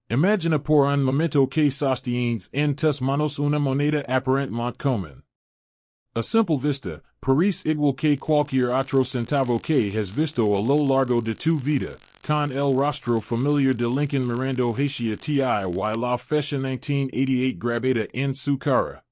Imagina por un momento que sostienes en tus manos una moneda aparentemente común. A simple vista, parece igual que cualquier otro centavo que has visto a lo largo de tu vida, con el rostro familiar de Lincoln mirando hacia ti y la fecha 1988 grabada en su cara.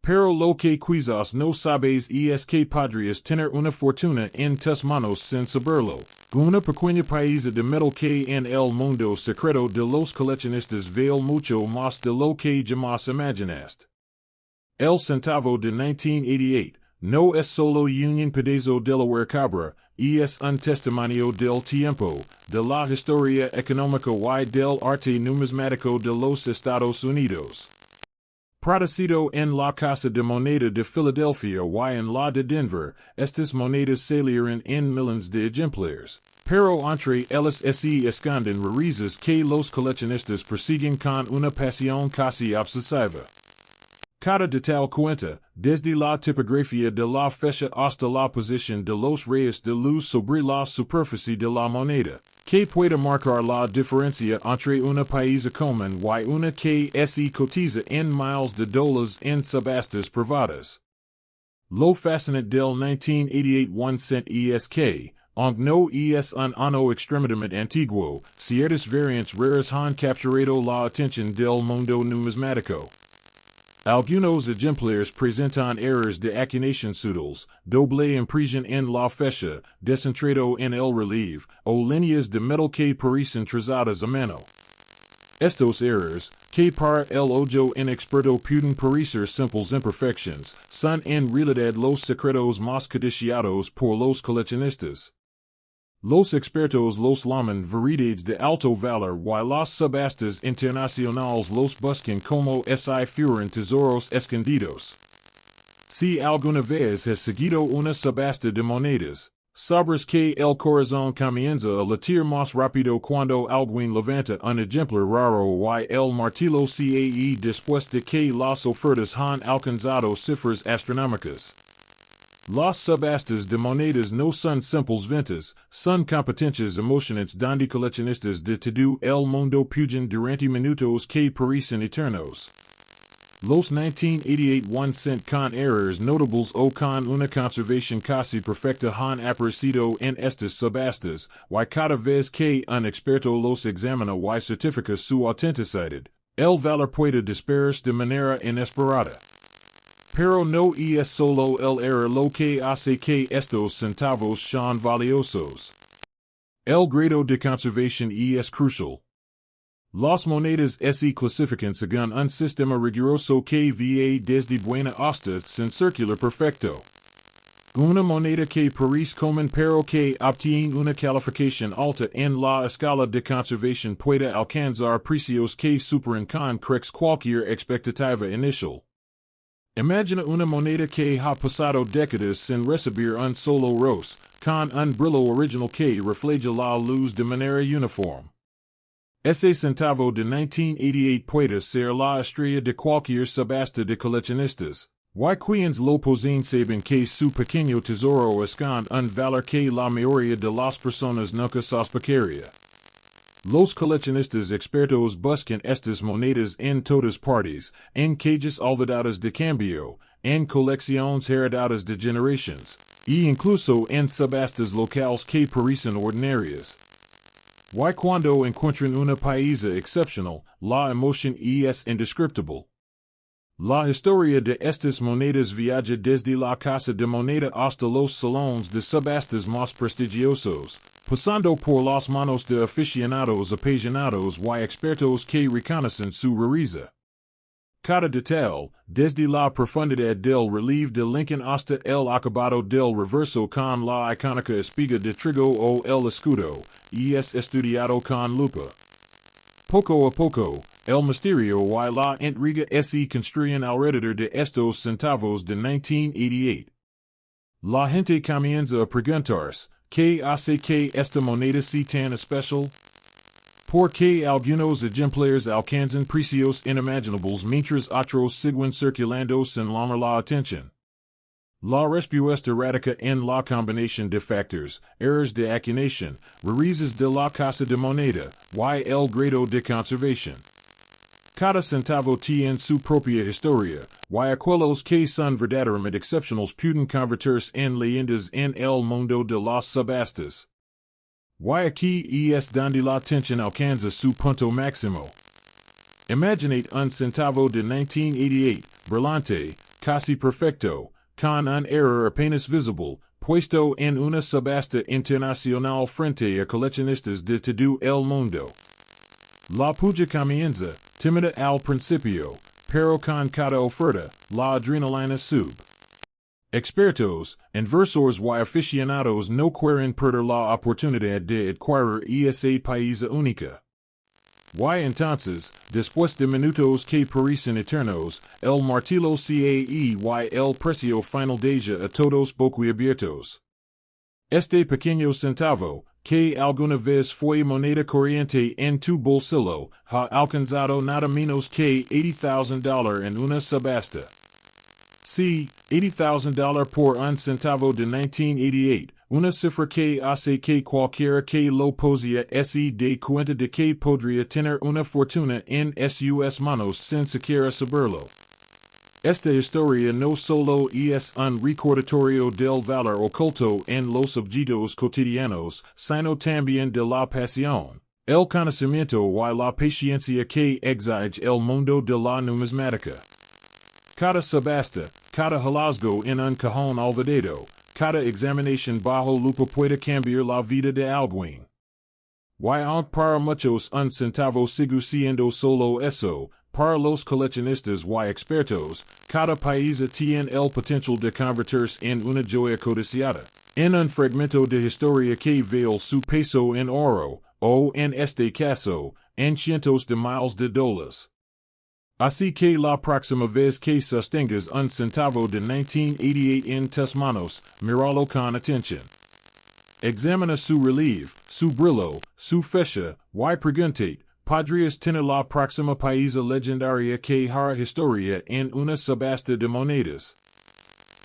Pero lo que quizás no sabes es que podrías tener una fortuna en tus manos sin saberlo. Una pequeña paisa de metal que en el mundo secreto de los coleccionistas vale mucho más de lo que jamás imaginaste. El centavo de 1988 no es solo un pedazo de la cabra, es un testimonio del tiempo, de la historia económica y del arte numismático de los Estados Unidos. Producido en la Casa de Moneda de Filadelfia y en la de Denver, estas monedas salieron en millones de ejemplares. Pero entre ellas se esconden raras que los coleccionistas persiguen con una pasión casi obsesiva. Cada detalle cuenta, desde la tipografía de la fecha hasta la posición de los rayos de luz sobre la superficie de la moneda, que puede marcar la diferencia entre una paisa común y una que se cotiza en miles de dólares en subastas privadas. Lo fascinante del 1988 1 cent es que, aunque no es un ano extremadamente antiguo, ciertas variantes raras han capturado la atención del mundo numismático. Algunos ejemplares presentan errores de acuñación sutiles, doble impresión en la fecha, descentrado en el relieve, o líneas de metal que parecen trazadas a mano. Estos errores, que para el ojo inexperto pueden parecer simples imperfecciones, son en realidad los secretos más codiciados por los coleccionistas. Los expertos los llaman variedades de alto valor y las subastas internacionales los buscan como si fueran tesoros escondidos. Si alguna vez has seguido una subasta de monedas, sabrás que el corazón comienza a latir más rápido cuando alguien levanta un ejemplar raro y el martillo cae después de que las ofertas han alcanzado cifras astronómicas. Las subastas de monedas no son simples ventas, son competencias emocionantes donde coleccionistas de todo el mundo pujan durante minutos que parecen eternos. Los 1988 1 cent con errores notables o con una conservación casi perfecta han aparecido en estas subastas, y cada vez que un experto los examina y certifica su autenticidad, el valor puede dispararse de manera inesperada. Pero no es solo el error lo que hace que estos centavos sean valiosos. El grado de conservación es crucial. Las monedas se clasifican según un sistema riguroso que va desde buena hasta sin circular perfecto. Una moneda que parece común pero que obtiene una calificación alta en la escala de conservación puede alcanzar precios que superan con creces cualquier expectativa inicial. Imagina una moneda que ha pasado décadas sin recibir un solo roce, con un brillo original que refleja la luz de manera uniforme. Ese centavo de 1988 puede ser la estrella de cualquier subasta de coleccionistas, y quienes lo poseen saben que su pequeño tesoro esconde un valor que la mayoría de las personas nunca sospecharía. Los coleccionistas expertos buscan estas monedas en todas partes, en cajas olvidadas de cambio, en colecciones heredadas de generaciones, e incluso en subastas locales que parecen ordinarias. Y cuando encuentran una paisa excepcional, la emoción es indescriptible. La historia de estas monedas viaja desde la casa de moneda hasta los salones de subastas más prestigiosos, pasando por las manos de aficionados apasionados y expertos que reconocen su rareza. Cada detalle, desde la profundidad del relieve de Lincoln hasta el acabado del reverso con la icónica espiga de trigo o el escudo, es estudiado con lupa. Poco a poco, el misterio y la intriga se construyen alrededor de estos centavos de 1988. La gente comienza a preguntarse, ¿qué hace que esta moneda sea tan especial? ¿Por qué algunos ejemplares alcanzan precios inimaginables mientras otros siguen circulando sin llamar la atención? La respuesta radica en la combinación de factores, errors de acuñación, raíces de la casa de moneda, y el grado de conservación. Cada centavo tiene su propia historia, y aquellos que son verdaderamente excepcionales pueden convertirse en leyendas en el mundo de las subastas. Y aquí es donde la tensión alcanza su punto máximo. Imaginate un centavo de 1988, brillante, casi perfecto, con un error apenas visible, puesto en una subasta internacional frente a coleccionistas de todo el mundo. La puja comienza, tímida al principio, pero con cada oferta, la adrenalina sube. Expertos, inversores y aficionados no quieren perder la oportunidad de adquirir esa pieza única. Y entonces, después de minutos que parecen eternos, el martillo cae y el precio final deja a todos boquiabiertos. Este pequeño centavo, que alguna vez fue moneda corriente en tu bolsillo, ha alcanzado nada menos que $80,000 en una subasta. Sí, $80,000 por un centavo de 1988, una cifra que hace que cualquiera que lo posea se dé cuenta de que podría tener una fortuna en sus manos sin siquiera saberlo. Esta historia no solo es un recordatorio del valor oculto en los objetos cotidianos, sino también de la pasión, el conocimiento y la paciencia que exige el mundo de la numismática. Cada subasta, cada hallazgo en un cajón olvidado, cada examinación bajo lupa puede cambiar la vida de alguien. Y aunque para muchos un centavo sigue siendo solo eso, para los coleccionistas y expertos, cada pieza tiene el potencial de convertirse en una joya codiciada, en un fragmento de historia que vale su peso en oro, o en este caso, en cientos de miles de dólares. Así que la próxima vez que sostengas un centavo de 1988 en tus manos, míralo con atención. Examina su relieve, su brillo, su fecha, y preguntate, ¿podrías tener la próxima pieza legendaria que hará historia en una subasta de monedas?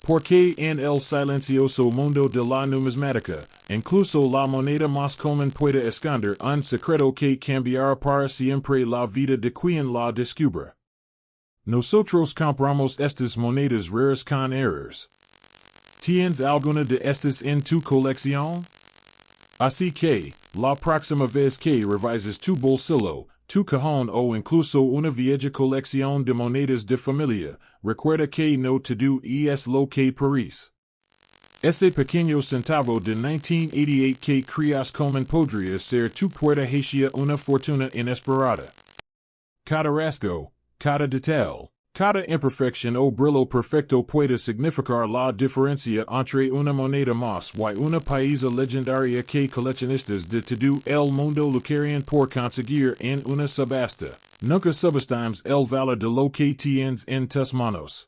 Porque en el silencioso mundo de la numismática, incluso la moneda más común puede esconder un secreto que cambiará para siempre la vida de quien la descubra. Nosotros compramos estas monedas raras con errors. ¿Tienes alguna de estas en tu colección? Así que, la próxima vez que revises tu bolsillo, tu cajón o incluso una vieja colección de monedas de familia, recuerda que no todo es lo que parece. Ese pequeño centavo de 1988 que creas común podría ser tu puerta hacia una fortuna inesperada. Cada rasgo, cada detalle, cada imperfección o brillo perfecto puede significar la diferencia entre una moneda más y una pieza legendaria que coleccionistas de todo el mundo lucrarían por conseguir en una subasta. Nunca subestimemos el valor de lo que tienes en tus manos.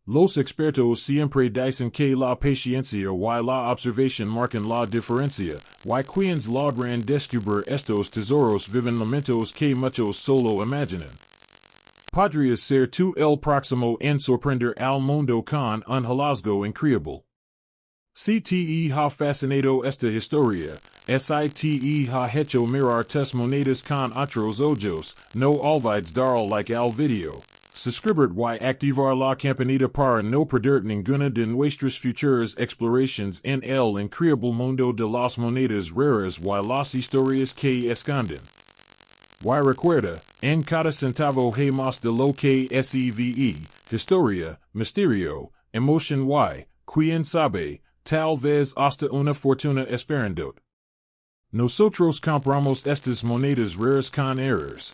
Los expertos siempre dicen que la paciencia y la observación marcan la diferencia, y quienes logran descubrir estos tesoros viven momentos que muchos solo imaginan. Podrías ser tú el próximo en sorprender al mundo con un hallazgo increíble. Si te ha fascinado esta historia, si te ha hecho mirar tus monedas con otros ojos, no olvides dar like al video, suscribir y activar la campanita para no perder ninguna de nuestras futuras exploraciones en el increíble mundo de las monedas raras y las historias que esconden. Y recuerda, en cada centavo hay más de lo que se historia, misterio, emoción y, quién sabe, tal vez hasta una fortuna esperando. Nosotros compramos estas monedas raras con errors.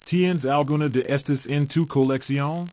¿Tienes alguna de estas en tu colección?